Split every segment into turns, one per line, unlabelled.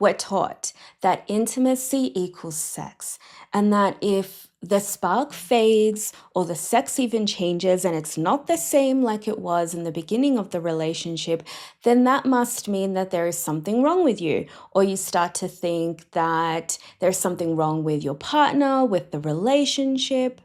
We're taught that intimacy equals sex, and that if the spark fades or the sex even changes and it's not the same like it was in the beginning of the relationship, then that must mean that there is something wrong with you. Or you start to think that there's something wrong with your partner, with the relationship.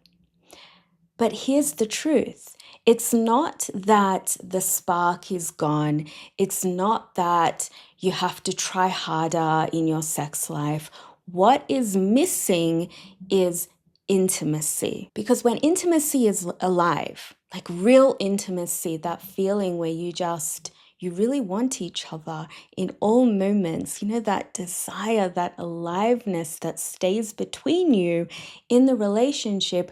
But here's the truth. It's not that the spark is gone. It's not that you have to try harder in your sex life. What is missing is intimacy. Because when intimacy is alive, like real intimacy, that feeling where you really want each other in all moments, that desire, that aliveness that stays between you in the relationship,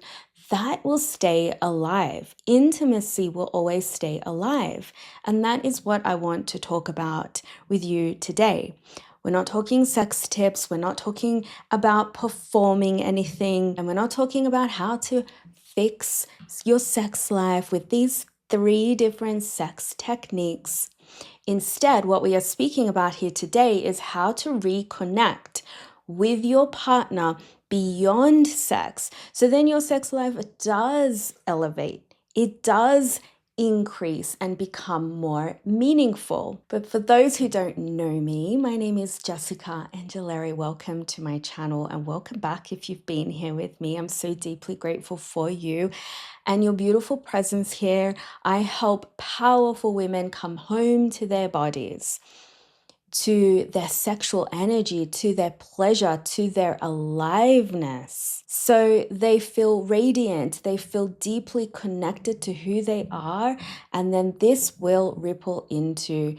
that will stay alive. Intimacy will always stay alive. And that is what I want to talk about with you today. We're not talking sex tips. We're not talking about performing anything. And we're not talking about how to fix your sex life with these 3 different sex techniques. Instead, what we are speaking about here today is how to reconnect with your partner beyond sex. So then your sex life does elevate. It does increase and become more meaningful. But for those who don't know me, my name is Jessica Angileri. Welcome to my channel and welcome back if you've been here with me. I'm so deeply grateful for you and your beautiful presence here. I help powerful women come home to their bodies, to their sexual energy, to their pleasure, to their aliveness. So they feel radiant, they feel deeply connected to who they are, and then this will ripple into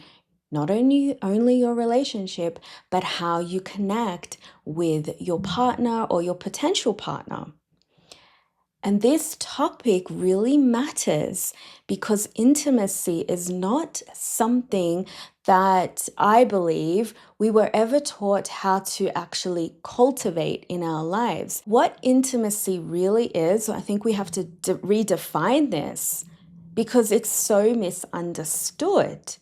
not only your relationship, but how you connect with your partner or your potential partner. And this topic really matters because intimacy is not something that I believe we were ever taught how to actually cultivate in our lives. What intimacy really is, I think we have to redefine this because it's so misunderstood.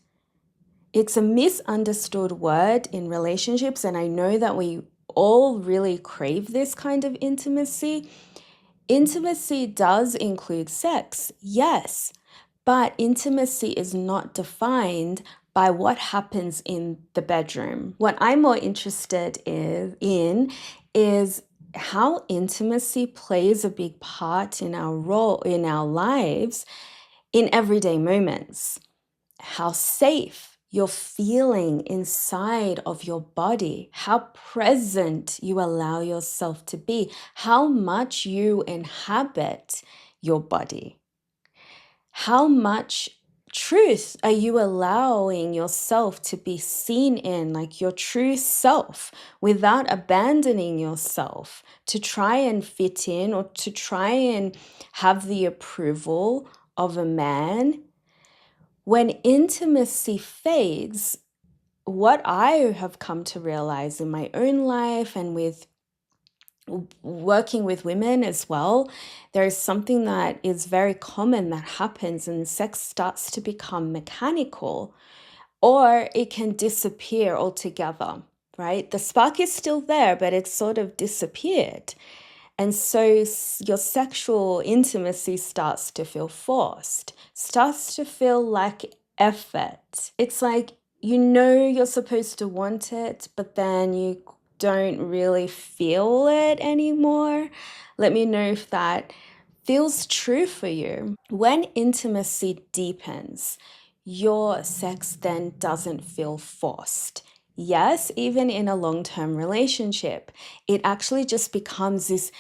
It's a misunderstood word in relationships, and I know that we all really crave this kind of intimacy. Intimacy does include sex, yes, but intimacy is not defined by what happens in the bedroom. What I'm more interested in is how intimacy plays a big part in our role, in our lives, in everyday moments. How safe you're feeling inside of your body, how present you allow yourself to be, how much you inhabit your body, how much truth are you allowing yourself to be seen in, like your true self, without abandoning yourself to try and fit in or to try and have the approval of a man. When intimacy fades, what I have come to realize in my own life and with working with women as well, there is something that is very common that happens, and sex starts to become mechanical, or it can disappear altogether, right? The spark is still there, but it's sort of disappeared. And so your sexual intimacy starts to feel forced, starts to feel like effort. It's like, you're supposed to want it, but then you don't really feel it anymore. Let me know if that feels true for you. When intimacy deepens, your sex then doesn't feel forced. Yes, even in a long-term relationship, it actually just becomes this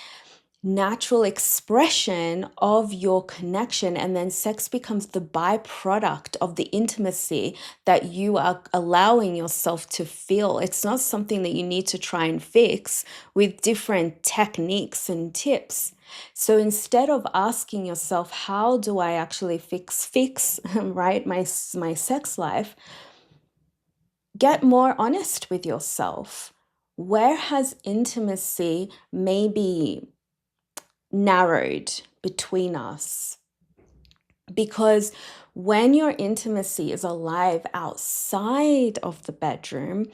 natural expression of your connection, and then sex becomes the byproduct of the intimacy that you are allowing yourself to feel. It's not something that you need to try and fix with different techniques and tips. So instead of asking yourself, how do I actually fix right, my sex life, get more honest with yourself. Where has intimacy maybe narrowed between us? Because when your intimacy is alive outside of the bedroom,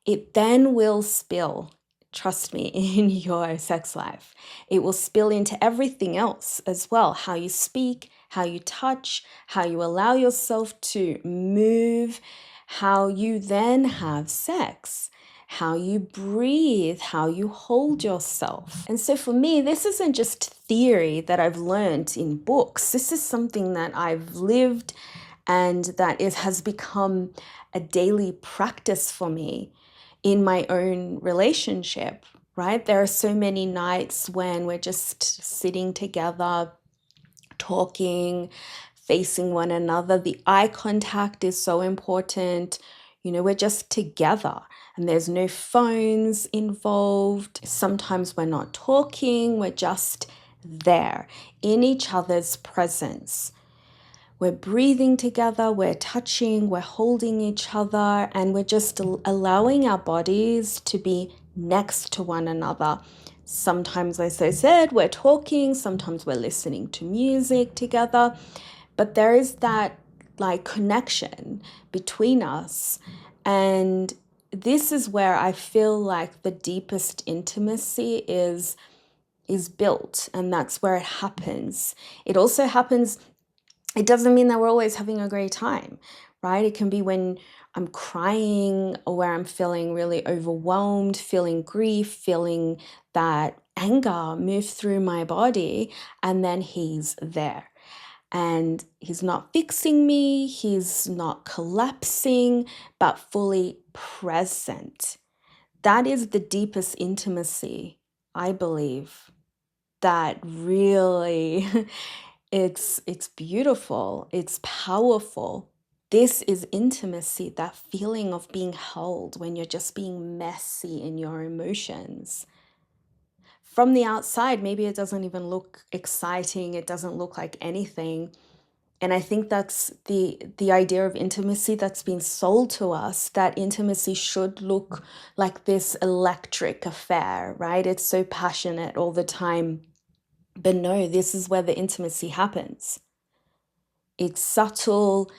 it then will spill, trust me, in your sex life. It will spill into everything else as well. How you speak, how you touch, how you allow yourself to move, how you then have sex, how you breathe, how you hold yourself. And so for me, this isn't just theory that I've learned in books. This is something that I've lived and that has become a daily practice for me in my own relationship, right? There are so many nights when we're just sitting together, talking, facing one another. The eye contact is so important. We're just together and there's no phones involved. Sometimes we're not talking, we're just there in each other's presence. We're breathing together, we're touching, we're holding each other, and we're just allowing our bodies to be next to one another. Sometimes, as I said, we're talking, sometimes we're listening to music together, but there is that connection between us. And this is where I feel like the deepest intimacy is built, and that's where it happens. It also happens. It doesn't mean that we're always having a great time, right? It can be when I'm crying or where I'm feeling really overwhelmed, feeling grief, feeling that anger move through my body, and then he's there. And he's not fixing me, he's not collapsing, but fully present. That is the deepest intimacy, I believe, that really it's beautiful, it's powerful. This is intimacy, that feeling of being held when you're just being messy in your emotions. From the outside, maybe it doesn't even look exciting, it doesn't look like anything. And I think that's the idea of intimacy that's been sold to us, that intimacy should look like this electric affair, right? It's so passionate all the time. But no, this is where the intimacy happens. It's subtle,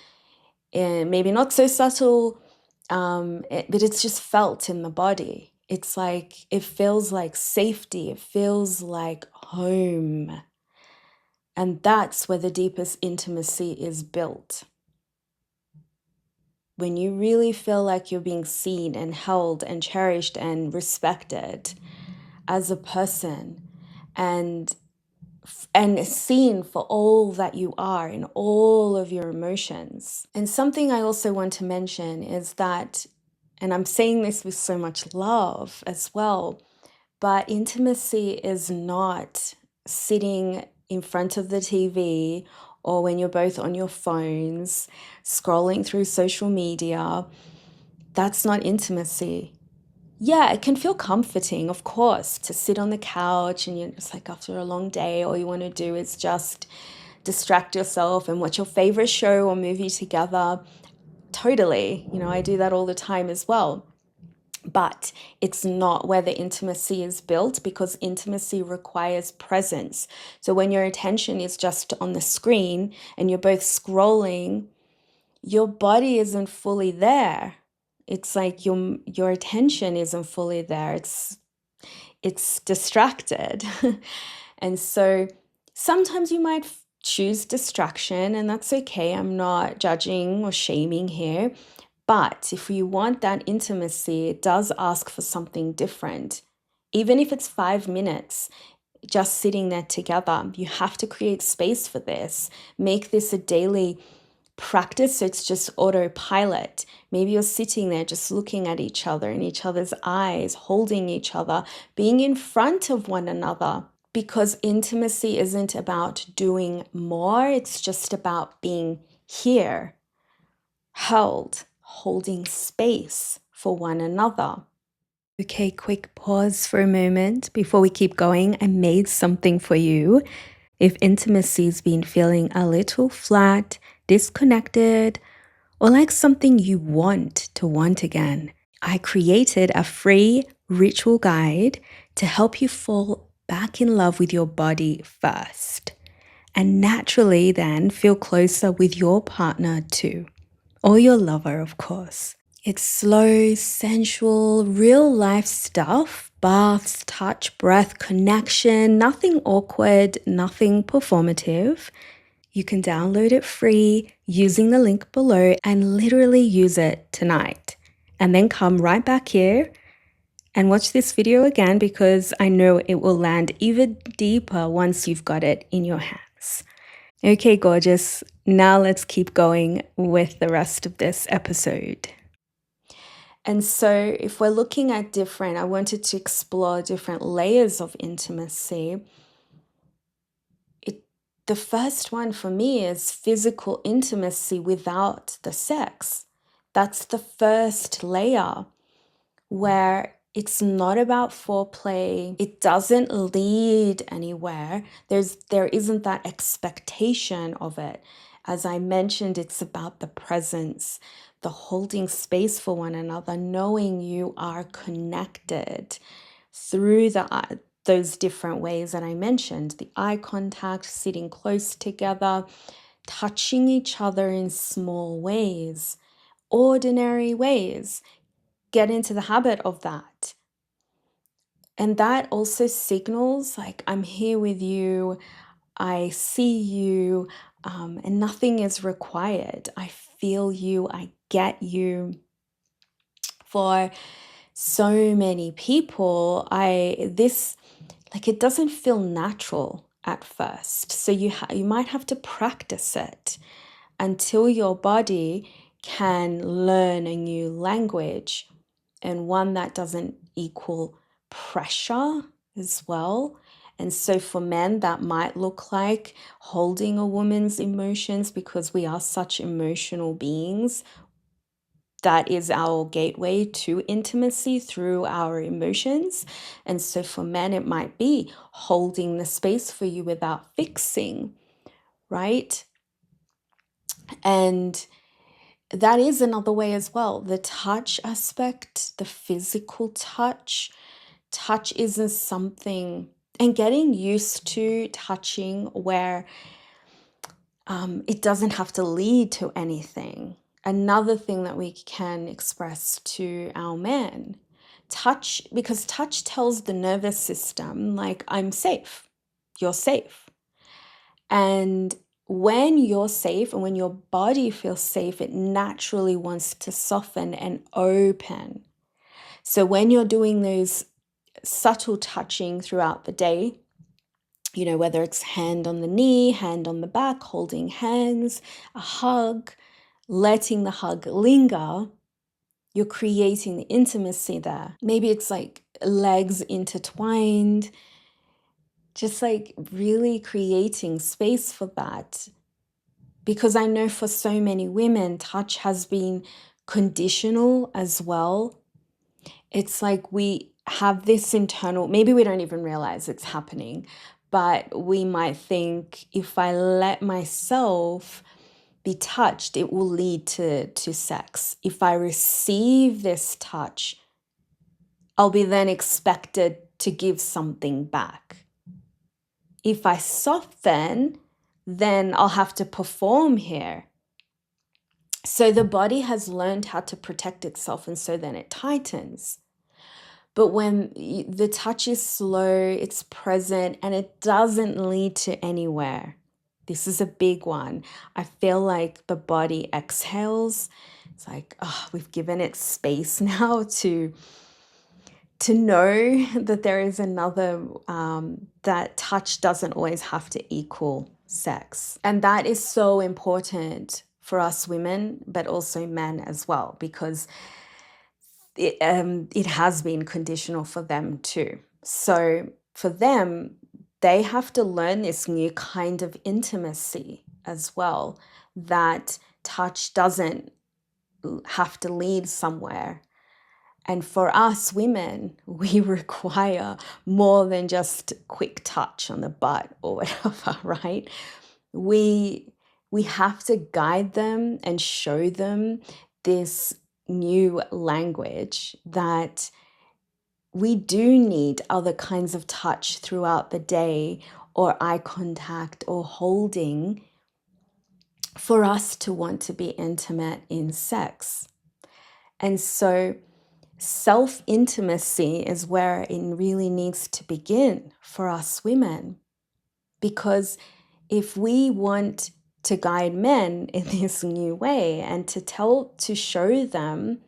and maybe not so subtle, but it's just felt in the body. It's like, it feels like safety, it feels like home. And that's where the deepest intimacy is built. When you really feel like you're being seen and held and cherished and respected as a person, and seen for all that you are in all of your emotions. And something I also want to mention is that, and I'm saying this with so much love as well, but intimacy is not sitting in front of the TV or when you're both on your phones, scrolling through social media. That's not intimacy. Yeah, it can feel comforting, of course, to sit on the couch and you're just like, after a long day, all you want to do is just distract yourself and watch your favorite show or movie together. Totally. I do that all the time as well. But it's not where the intimacy is built, because intimacy requires presence. So when your attention is just on the screen and you're both scrolling, your body isn't fully there. It's like your attention isn't fully there. It's distracted. And so sometimes you might choose distraction, and that's okay. I'm not judging or shaming here. But if you want that intimacy, it does ask for something different. Even if it's 5 minutes, just sitting there together, you have to create space for this. Make this a daily practice so it's just autopilot. Maybe you're sitting there just looking at each other in each other's eyes, holding each other, being in front of one another. Because intimacy isn't about doing more, it's just about being here, held, holding space for one another. Okay, quick pause for a moment before we keep going. I made something for you. If intimacy's been feeling a little flat, disconnected, or like something you want to want again, I created a free ritual guide to help you fall back in love with your body first, and naturally then feel closer with your partner too, or your lover, of course. It's slow, sensual, real life stuff. Baths, touch, breath, connection, nothing awkward, nothing performative. You can download it free using the link below and literally use it tonight. And then come right back here and watch this video again because I know it will land even deeper once you've got it in your hands. Okay, gorgeous. Now let's keep going with the rest of this episode. And so if we're looking at I wanted to explore different layers of intimacy. The first one for me is physical intimacy without the sex. That's the first layer where it's not about foreplay. It doesn't lead anywhere. There isn't that expectation of it. As I mentioned, it's about the presence, the holding space for one another, knowing you are connected through those different ways that I mentioned, the eye contact, sitting close together, touching each other in small ways, ordinary ways. Get into the habit of that. And that also signals like, I'm here with you, I see you, and nothing is required. I feel you, I get you. For so many people, it doesn't feel natural at first. So you might have to practice it until your body can learn a new language, and one that doesn't equal pressure as well. And so for men, that might look like holding a woman's emotions, because we are such emotional beings. That is our gateway to intimacy, through our emotions. And so for men, it might be holding the space for you without fixing, right? And that is another way as well. The touch aspect, the physical touch. Touch isn't something, and getting used to touching where it doesn't have to lead to anything. Another thing that we can express to our men, touch, because touch tells the nervous system, like, I'm safe, you're safe. And when you're safe and when your body feels safe, it naturally wants to soften and open. So when you're doing those subtle touching throughout the day, whether it's hand on the knee, hand on the back, holding hands, a hug, letting the hug linger, you're creating the intimacy there. Maybe it's like legs intertwined, just like really creating space for that. Because I know for so many women, touch has been conditional as well. It's like we have this internal, maybe we don't even realize it's happening, but we might think, if I let myself be touched, it will lead to sex. If I receive this touch, I'll be then expected to give something back. If I soften, then I'll have to perform here. So the body has learned how to protect itself, and so then it tightens. But when the touch is slow, it's present, and it doesn't lead to anywhere. This is a big one. I feel like the body exhales. It's like, oh, we've given it space now to know that there is another, that touch doesn't always have to equal sex. And that is so important for us women, but also men as well, because it has been conditional for them too. So for them, they have to learn this new kind of intimacy as well, that touch doesn't have to lead somewhere. And for us women, we require more than just quick touch on the butt or whatever, right? We have to guide them and show them this new language, that we do need other kinds of touch throughout the day, or eye contact or holding, for us to want to be intimate in sex. And so self-intimacy is where it really needs to begin for us women. Because if we want to guide men in this new way and to show them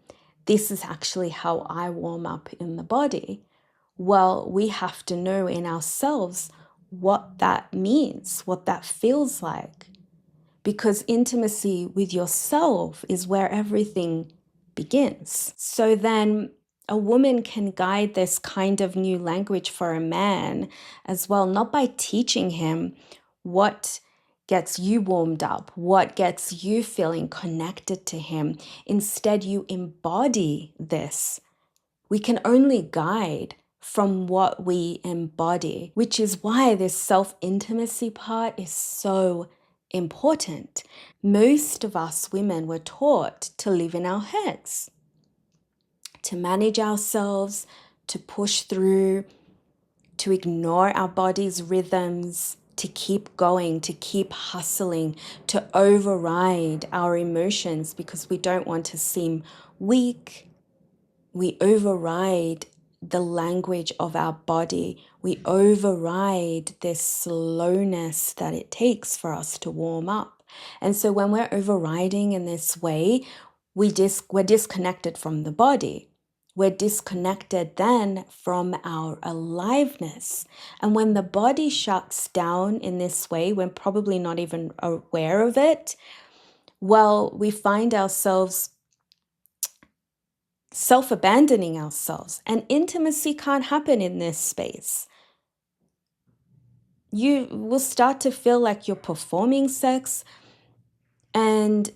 this is actually how I warm up in the body, well, we have to know in ourselves what that means, what that feels like. Because intimacy with yourself is where everything begins. So then a woman can guide this kind of new language for a man as well, not by teaching him what gets you warmed up, what gets you feeling connected to him. Instead, you embody this. We can only guide from what we embody, which is why this self-intimacy part is so important. Most of us women were taught to live in our heads, to manage ourselves, to push through, to ignore our body's rhythms, to keep going, to keep hustling, to override our emotions because we don't want to seem weak. We override the language of our body. We override this slowness that it takes for us to warm up. And so when we're overriding in this way, we're disconnected from the body. We're disconnected then from our aliveness. And when the body shuts down in this way, we're probably not even aware of it, well, we find ourselves self-abandoning ourselves, and intimacy can't happen in this space. You will start to feel like you're performing sex, and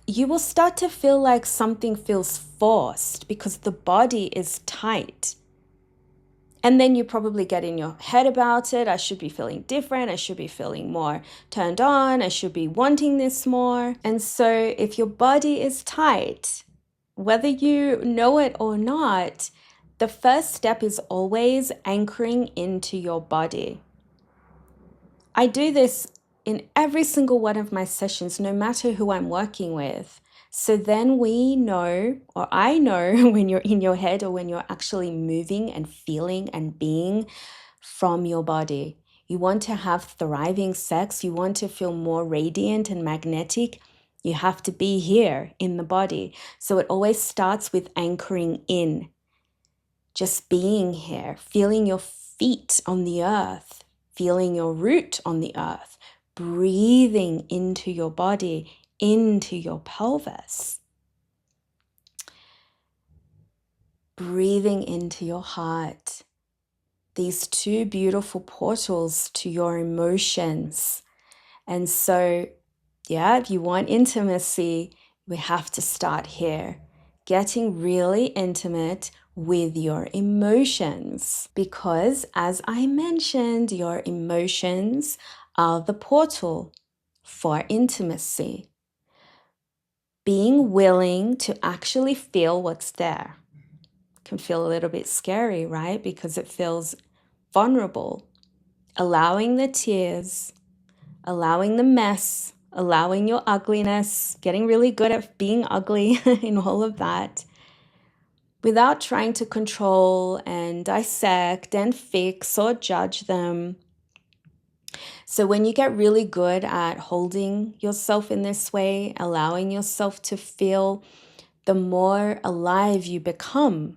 you will start to feel like something feels forced because the body is tight. And then you probably get in your head about it. I should be feeling different. I should be feeling more turned on. I should be wanting this more. And so if your body is tight, whether you know it or not, the first step is always anchoring into your body. I do this in every single one of my sessions, no matter who I'm working with. So then we know, or I know, when you're in your head or when you're actually moving and feeling and being from your body. You want to have thriving sex. You want to feel more radiant and magnetic. You have to be here in the body. So it always starts with anchoring in, just being here, feeling your feet on the earth, feeling your root on the earth, breathing into your body, into your pelvis, breathing into your heart. These two beautiful portals to your emotions. And so, yeah, if you want intimacy, we have to start here, getting really intimate with your emotions. Because as I mentioned, your emotions are the portal for intimacy. Being willing to actually feel what's there can feel a little bit scary, right? Because it feels vulnerable. Allowing the tears, allowing the mess, allowing your ugliness, getting really good at being ugly in all of that, without trying to control and dissect and fix or judge them. So when you get really good at holding yourself in this way, allowing yourself to feel, the more alive you become,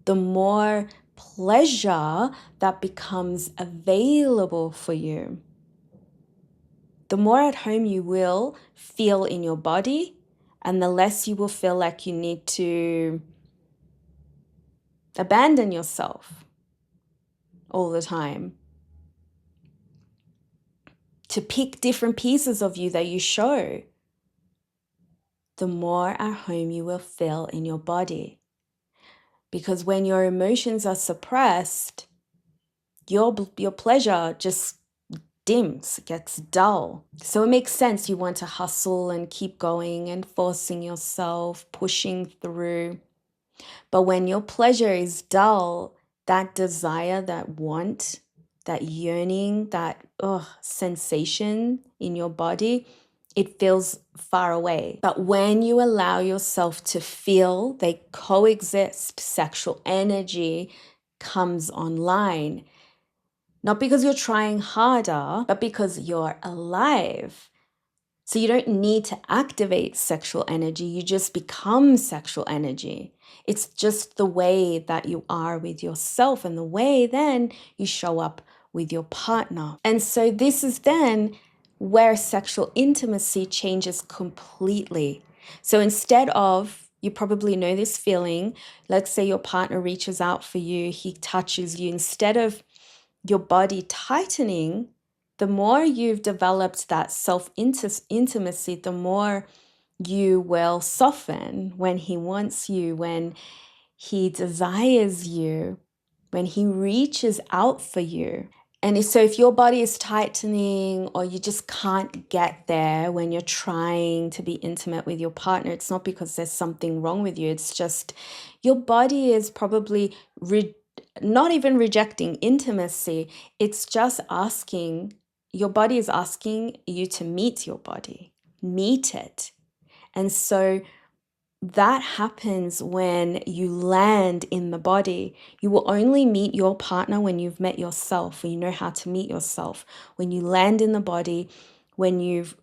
the more pleasure that becomes available for you. The more at home you will feel in your body, and the less you will feel like you need to abandon yourself all the time, to pick different pieces of you that you show. The more at home you will feel in your body. Because when your emotions are suppressed, your pleasure just dims, gets dull. So it makes sense you want to hustle and keep going and forcing yourself, pushing through. But when your pleasure is dull, that desire, that want, that yearning, that sensation in your body, it feels far away. But when you allow yourself to feel they coexist, sexual energy comes online. Not because you're trying harder, but because you're alive. So you don't need to activate sexual energy, you just become sexual energy. It's just the way that you are with yourself and the way then you show up with your partner. And so this is then where sexual intimacy changes completely. So instead of, you probably know this feeling, let's say your partner reaches out for you, he touches you, instead of your body tightening, the more you've developed that self-intimacy, the more you will soften when he wants you, when he desires you, when he reaches out for you. And so if your body is tightening or you just can't get there when you're trying to be intimate with your partner, it's not because there's something wrong with you. It's just your body is probably not even rejecting intimacy. It's just asking, your body is asking you to meet your body, meet it. And so that happens when you land in the body. You will only meet your partner when you've met yourself, when you know how to meet yourself. When you land in the body, when you've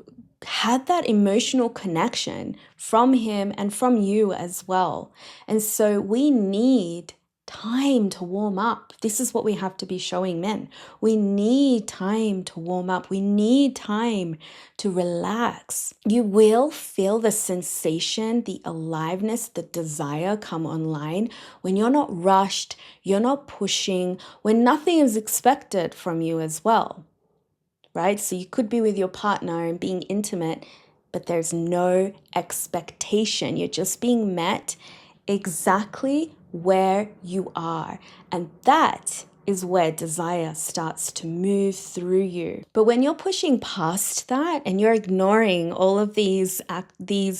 had that emotional connection from him and from you as well. And so we need time to warm up. This is what we have to be showing men. We need time to warm up. We need time to relax. You will feel the sensation, the aliveness, the desire come online when you're not rushed, you're not pushing, when nothing is expected from you as well, right? So you could be with your partner and being intimate, but there's no expectation. You're just being met exactly where you are. And that is where desire starts to move through you. But when you're pushing past that and you're ignoring all of these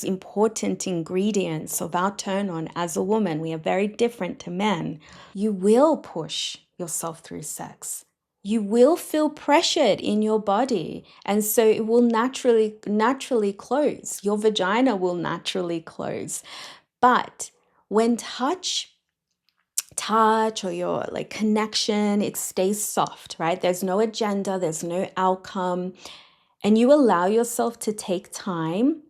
important ingredients of our turn on as a woman, we are very different to men, you will push yourself through sex. You will feel pressured in your body, and so it will naturally close. Your vagina will naturally close. But when touch or your like connection, it stays soft, right? There's no agenda, there's no outcome, and you allow yourself to take time,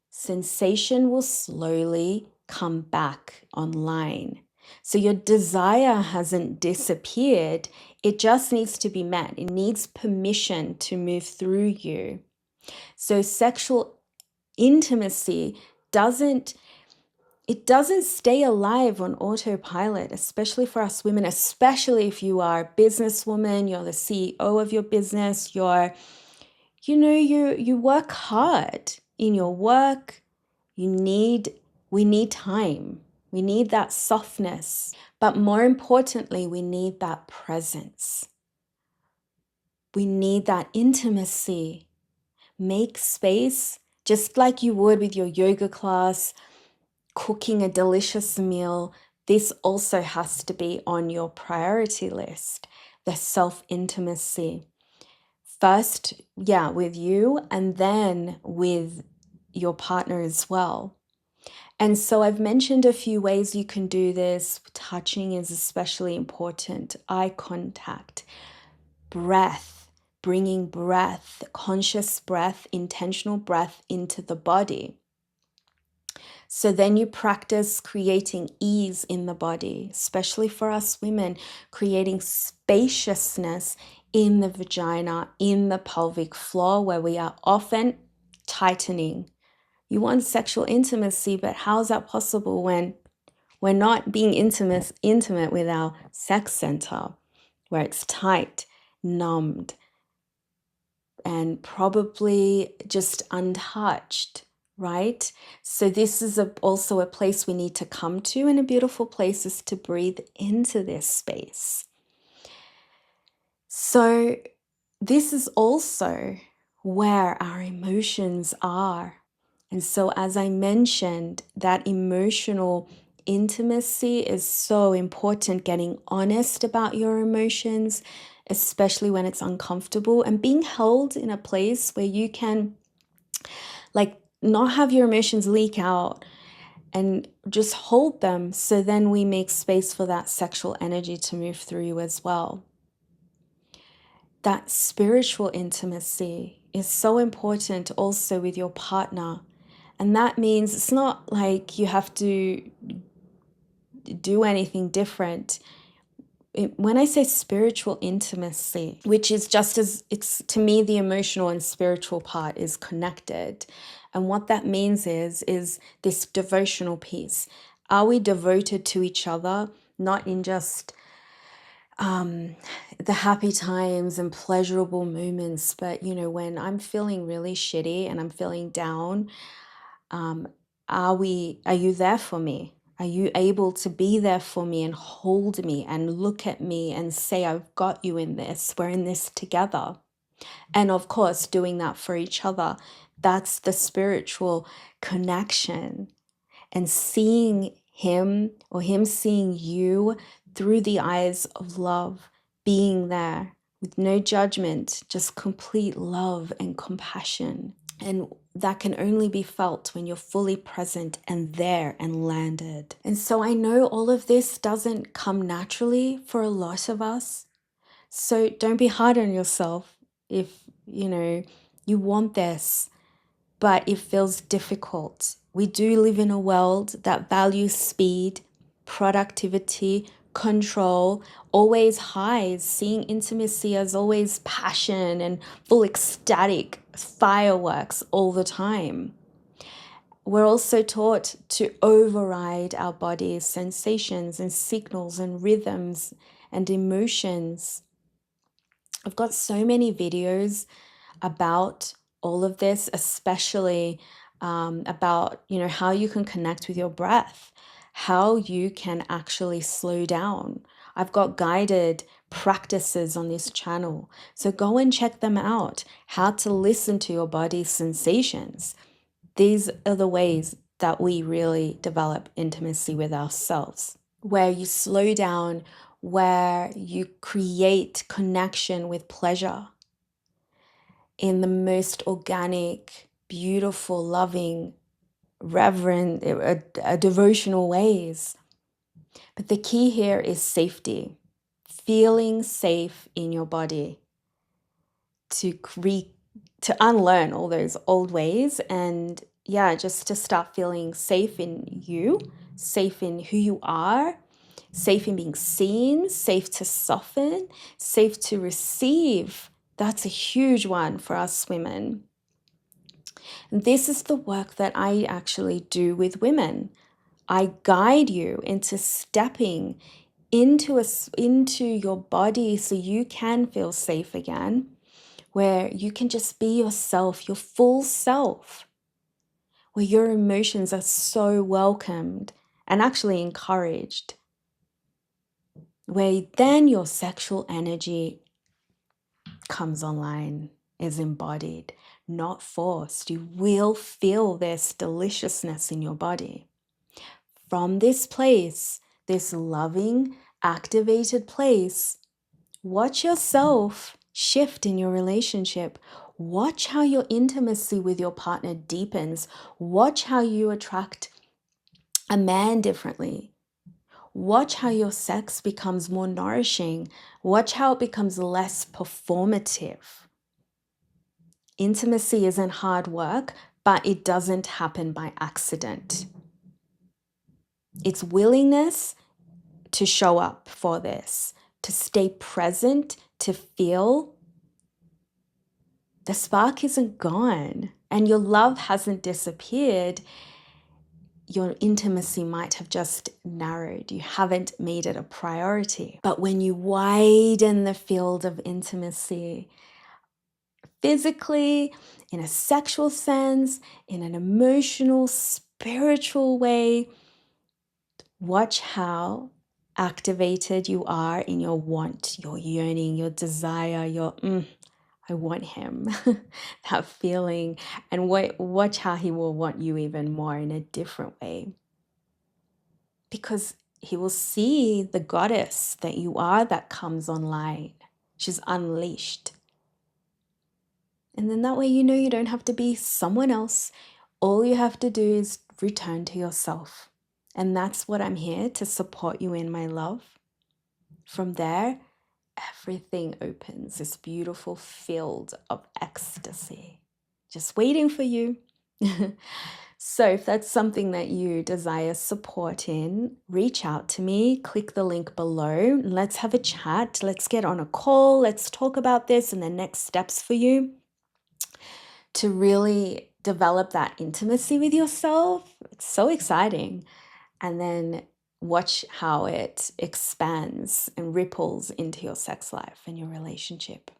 sensation will slowly come back online. So your desire hasn't disappeared, it just needs to be met. It needs permission to move through you. So sexual intimacy doesn't stay alive on autopilot, especially for us women, especially if you are a businesswoman, you're the CEO of your business, you work hard in your work. We need time. We need that softness. But more importantly, we need that presence. We need that intimacy. Make space, just like you would with your yoga class, cooking a delicious meal. This also has to be on your priority list, the self-intimacy. First, with you, and then with your partner as well. And so I've mentioned a few ways you can do this. Touching is especially important. Eye contact, breath, bringing breath, conscious breath, intentional breath into the body. So then you practice creating ease in the body, especially for us women, creating spaciousness in the vagina, in the pelvic floor, where we are often tightening. You want sexual intimacy, but how is that possible when we're not being intimate with our sex center, where it's tight, numbed, and probably just untouched, right? So this is also a place we need to come to, and a beautiful place is to breathe into this space. So this is also where our emotions are. And so, as I mentioned, that emotional intimacy is so important, getting honest about your emotions, especially when it's uncomfortable, and being held in a place where you can not have your emotions leak out and just hold them, so then we make space for that sexual energy to move through you as well. That spiritual intimacy is so important also with your partner. And that means it's not like you have to do anything different. When I say spiritual intimacy, which is just as, it's to me, the emotional and spiritual part is connected. And what that means is this devotional piece. Are we devoted to each other, not in just the happy times and pleasurable moments, but when I'm feeling really shitty and I'm feeling down, are you there for me? Are you able to be there for me and hold me and look at me and say, I've got you in this, we're in this together? And of course, doing that for each other, that's the spiritual connection. And seeing him or him seeing you through the eyes of love, being there with no judgment, just complete love and compassion. And that can only be felt when you're fully present and there and landed. And so I know all of this doesn't come naturally for a lot of us. So don't be hard on yourself if, you want this, but it feels difficult. We do live in a world that values speed, productivity, control, always highs, seeing intimacy as always passion and full ecstatic fireworks all the time. We're also taught to override our body's sensations and signals and rhythms and emotions. I've got so many videos about all of this, especially about, how you can connect with your breath, how you can actually slow down. I've got guided practices on this channel. So go and check them out. How to listen to your body's sensations. These are the ways that we really develop intimacy with ourselves, where you slow down, where you create connection with pleasure in the most organic, beautiful, loving, reverent, devotional ways. But the key here is safety, feeling safe in your body to unlearn all those old ways and just to start feeling safe in you, safe in who you are, safe in being seen, safe to soften, safe to receive. That's a huge one for us women. And this is the work that I actually do with women. I guide you into stepping into your body so you can feel safe again, where you can just be yourself, your full self, where your emotions are so welcomed and actually encouraged, where then your sexual energy comes online, is embodied, not forced. You will feel this deliciousness in your body. From this place, this loving, activated place, watch yourself shift in your relationship. Watch how your intimacy with your partner deepens. Watch how you attract a man differently. Watch how your sex becomes more nourishing. Watch how it becomes less performative. Intimacy isn't hard work, but it doesn't happen by accident. It's willingness to show up for this, to stay present, to feel. The spark isn't gone and your love hasn't disappeared. Your intimacy might have just narrowed. You haven't made it a priority. But when you widen the field of intimacy, physically, in a sexual sense, in an emotional, spiritual way, watch how activated you are in your want, your yearning, your desire, your I want him, that feeling, and watch how he will want you even more in a different way. Because he will see the goddess that you are that comes online. She's unleashed. And then that way you know you don't have to be someone else all you have to do is return to yourself. And that's what I'm here to support you in, my love. From there, everything opens, this beautiful field of ecstasy, just waiting for you. So if that's something that you desire support in, reach out to me, click the link below, and let's have a chat. Let's get on a call. Let's talk about this and the next steps for you to really develop that intimacy with yourself. It's so exciting. And then watch how it expands and ripples into your sex life and your relationship.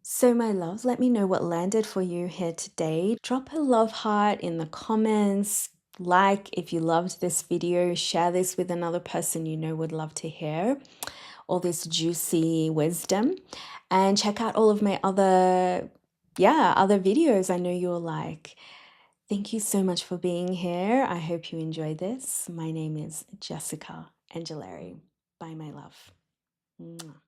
So, my loves, let me know what landed for you here today. Drop a love heart in the comments. Like if you loved this video, share this with another person you know would love to hear all this juicy wisdom. And check out all of my other videos I know you'll like. Thank you so much for being here. I hope you enjoyed this. My name is Jessica Angileri. Bye, my love. Mwah.